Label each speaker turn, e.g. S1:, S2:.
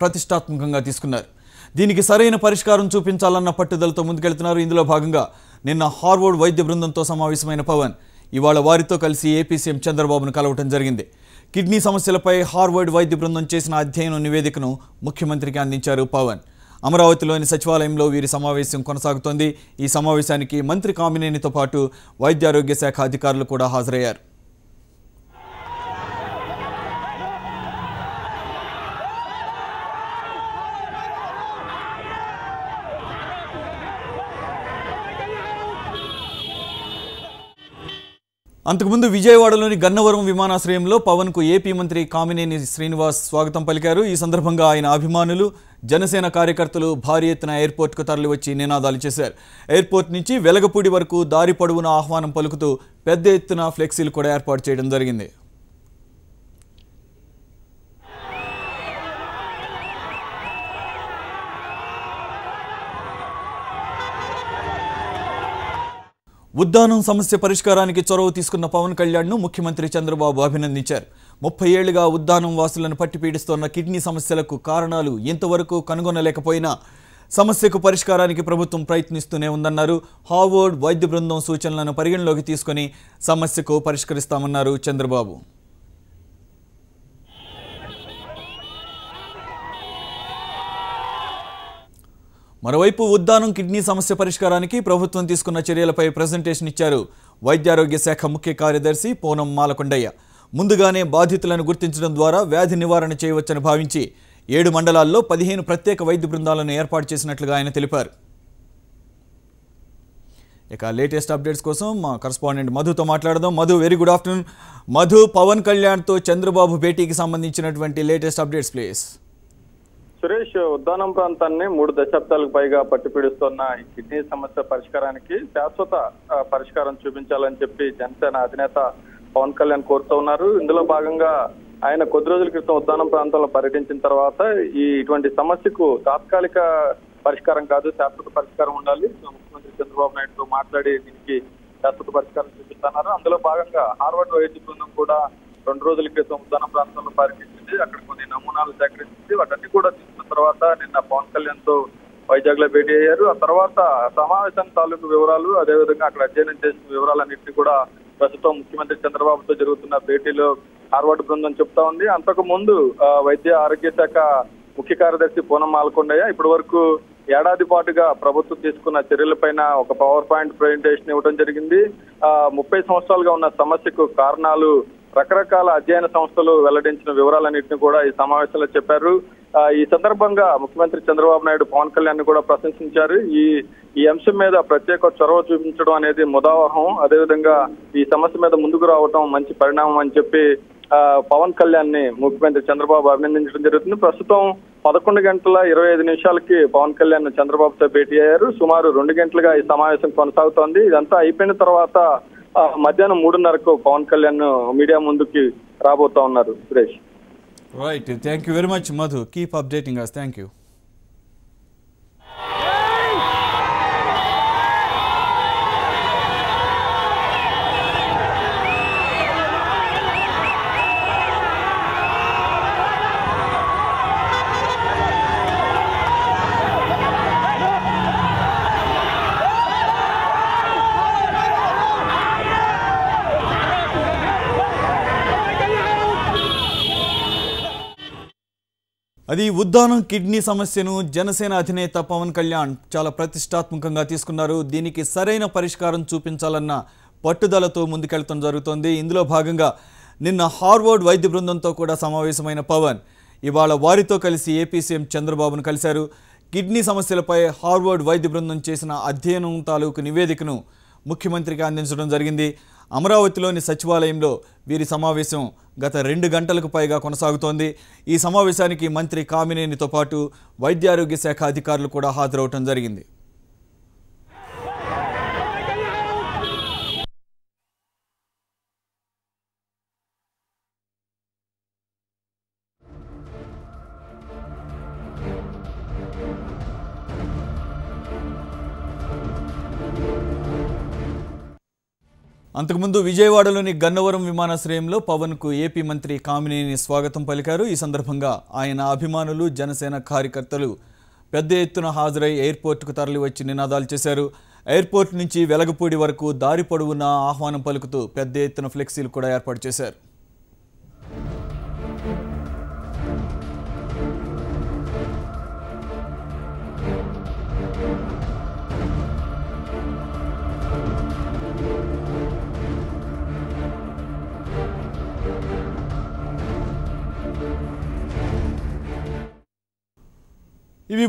S1: ప్రతిష్టాత్మకంగా తీసుకున్నారు. దీనికి సరైన పరిష్కారం చూపించాలన్న పట్టుదలతో ముందుకెళ్తున్నారు. ఇందులో భాగంగా నిన్న హార్వర్డ్ వైద్య బృందంతో సమావేశమైన పవన్ ఇవాళ వారితో కలిసి ఏపీ సీఎం చంద్రబాబును కలవటం జరిగింది. కిడ్నీ సమస్యలపై హార్వర్డ్ వైద్య బృందం చేసిన అధ్యయనం నివేదికను ముఖ్యమంత్రికి అందించారు పవన్. అమరావతిలోని సచివాలయంలో వీరి సమావేశం కొనసాగుతోంది. ఈ సమావేశానికి మంత్రి కామినేనితో పాటు వైద్యారోగ్య శాఖ అధికారులు కూడా హాజరయ్యారు. అంతకుముందు విజయవాడలోని గన్నవరం విమానాశ్రయంలో పవన్కు ఏపీ మంత్రి కామినేని శ్రీనివాస్ స్వాగతం పలికారు. ఈ సందర్భంగా ఆయన అభిమానులు, జనసేన కార్యకర్తలు భారీ ఎత్తున ఎయిర్పోర్ట్కు తరలివచ్చి నినాదాలు చేశారు. ఎయిర్పోర్ట్ నుంచి వెలగపూడి వరకు దారి పొడవునా ఆహ్వానం పలుకుతూ పెద్ద ఎత్తున ఫ్లెక్సీలు కూడా ఏర్పాటు చేయడం జరిగింది. ఉద్దానం సమస్య పరిష్కారానికి చొరవ తీసుకున్న పవన్ కళ్యాణ్ను ముఖ్యమంత్రి చంద్రబాబు అభినందించారు. 30 ఏళ్లుగా ఉద్దానం వాసులను పట్టి పీడిస్తున్న కిడ్నీ సమస్యలకు కారణాలు ఇంతవరకు కనుగొనలేకపోయినా సమస్యకు పరిష్కారానికి ప్రభుత్వం ప్రయత్నిస్తూనే ఉందన్నారు. హార్వర్డ్ వైద్య బృందం సూచనలను పరిగణలోకి తీసుకుని సమస్యకు పరిష్కరిస్తామన్నారు చంద్రబాబు. మరోవైపు ఉద్దానం కిడ్నీ సమస్య పరిష్కారానికి ప్రభుత్వం తీసుకున్న చర్యలపై ప్రెజెంటేషన్ ఇచ్చారు వైద్యారోగ్య శాఖ ముఖ్య కార్యదర్శి పూనం మాలకొండయ్య. ముందుగానే బాధితులను గుర్తించడం ద్వారా వ్యాధి నివారణ చేయవచ్చని భావించి 7 మండలాల్లో 15 ప్రత్యేక వైద్య బృందాలను ఏర్పాటు చేసినట్లుగా ఆయన తెలిపారు. ఇక లేటెస్ట్ అప్డేట్స్ కోసం మా కరెస్పాండెంట్ మధుతో మాట్లాడదాం. Madhu, very good afternoon. Madhu, Pawan కళ్యాణ్తో చంద్రబాబు భేటీకి సంబంధించినటువంటి latest updates please.
S2: Suresh, Uddanam ప్రాంతాన్ని 3 దశాబ్దాలకు పైగా పట్టిపీడిస్తున్న ఈ కిడ్నీ సమస్య పరిష్కారానికి శాశ్వత పరిష్కారం చూపించాలని చెప్పి జనసేన అధినేత పవన్ కళ్యాణ్ కోరుతూ ఉన్నారు. ఇందులో భాగంగా ఆయన కొద్ది రోజుల క్రితం ఉద్దానం ప్రాంతంలో పర్యటించిన తర్వాత ఇటువంటి సమస్యకు తాత్కాలిక పరిష్కారం కాదు, శాశ్వత పరిష్కారం ఉండాలి, ముఖ్యమంత్రి చంద్రబాబు నాయుడుతో మాట్లాడి దీనికి శాశ్వత పరిష్కారం చూపిస్తున్నారు. అందులో భాగంగా హార్వర్డ్ వైద్య బృందం కూడా 2 రోజుల క్రితం ఉద్దానం ప్రాంతంలో పర్యటించింది. అక్కడ కొన్ని నమూనాలు సేకరించింది. వాటన్ని కూడా తీసుకున్న తర్వాత నిన్న పవన్ కళ్యాణ్ తో వైజాగ్ లో భేటీ అయ్యారు. ఆ తర్వాత సమావేశం తాలూకు వివరాలు, అదేవిధంగా అక్కడ అధ్యయనం చేసిన వివరాలన్నింటినీ కూడా ప్రస్తుతం ముఖ్యమంత్రి చంద్రబాబుతో జరుగుతున్న భేటీలో హార్వర్డ్ బృందం చెప్తా ఉంది. అంతకు ముందు వైద్య ఆరోగ్య శాఖ ముఖ్య కార్యదర్శి పూనం మాలకొండయ్య ఇప్పటి వరకు ఏడాది పాటుగా ప్రభుత్వం తీసుకున్న చర్యలపైన ఒక పవర్ పాయింట్ ప్రెజెంటేషన్ ఇవ్వడం జరిగింది. 30 సంవత్సరాలుగా ఉన్న సమస్యకు కారణాలు రకరకాల అధ్యయన సంస్థలు వెల్లడించిన వివరాలన్నింటినీ కూడా ఈ సమావేశంలో చెప్పారు. ఈ సందర్భంగా ముఖ్యమంత్రి చంద్రబాబు నాయుడు పవన్ కళ్యాణ్ కూడా ప్రశంసించారు. ఈ అంశం మీద ప్రత్యేక చొరవ చూపించడం అనేది ముదావహం, అదేవిధంగా ఈ సమస్య మీద ముందుకు రావడం మంచి పరిణామం అని చెప్పి పవన్ కళ్యాణ్ ని ముఖ్యమంత్రి చంద్రబాబు అభినందించడం జరుగుతుంది. ప్రస్తుతం 11:25 పవన్ కళ్యాణ్ చంద్రబాబుతో భేటీ అయ్యారు. సుమారు 2 గంటలుగా ఈ సమావేశం కొనసాగుతోంది. ఇదంతా అయిపోయిన తర్వాత మధ్యాహ్నం 3:30కు పవన్ కళ్యాణ్ మీడియా ముందుకి రాబోతా ఉన్నారు. Suresh,
S1: right, thank you very much Madhu. Keep updating us. Thank you. అది ఉద్దానం కిడ్నీ సమస్యను జనసేన అధినేత పవన్ కళ్యాణ్ చాలా ప్రతిష్టాత్మకంగా తీసుకున్నారు. దీనికి సరైన పరిష్కారం చూపించాలన్న పట్టుదలతో ముందుకెళ్లడం జరుగుతోంది. ఇందులో భాగంగా నిన్న హార్వర్డ్ వైద్య బృందంతో కూడా సమావేశమైన పవన్ ఇవాళ వారితో కలిసి ఏపీ సీఎం చంద్రబాబును కలిశారు. కిడ్నీ సమస్యలపై హార్వర్డ్ వైద్య బృందం చేసిన అధ్యయనం తాలూకు నివేదికను ముఖ్యమంత్రికి అందించడం జరిగింది. అమరావతిలోని సచివాలయంలో వీరి సమావేశం గత 2 గంటలకు పైగా కొనసాగుతోంది. ఈ సమావేశానికి మంత్రి కామినేనితో పాటు వైద్యారోగ్య శాఖ అధికారులు కూడా హాజరవటం జరిగింది. అంతకుముందు విజయవాడలోని గన్నవరం విమానాశ్రయంలో పవన్కు ఏపీ మంత్రి కామినేని స్వాగతం పలికారు. ఈ సందర్భంగా ఆయన అభిమానులు, జనసేన కార్యకర్తలు పెద్ద ఎత్తున హాజరై ఎయిర్పోర్టుకు తరలివచ్చి నినాదాలు చేశారు. ఎయిర్పోర్ట్ నుంచి వెలగపూడి వరకు దారి పొడవునా ఆహ్వానం పలుకుతూ పెద్ద ఎత్తున ఫ్లెక్సీలు కూడా ఏర్పాటు చేశారు.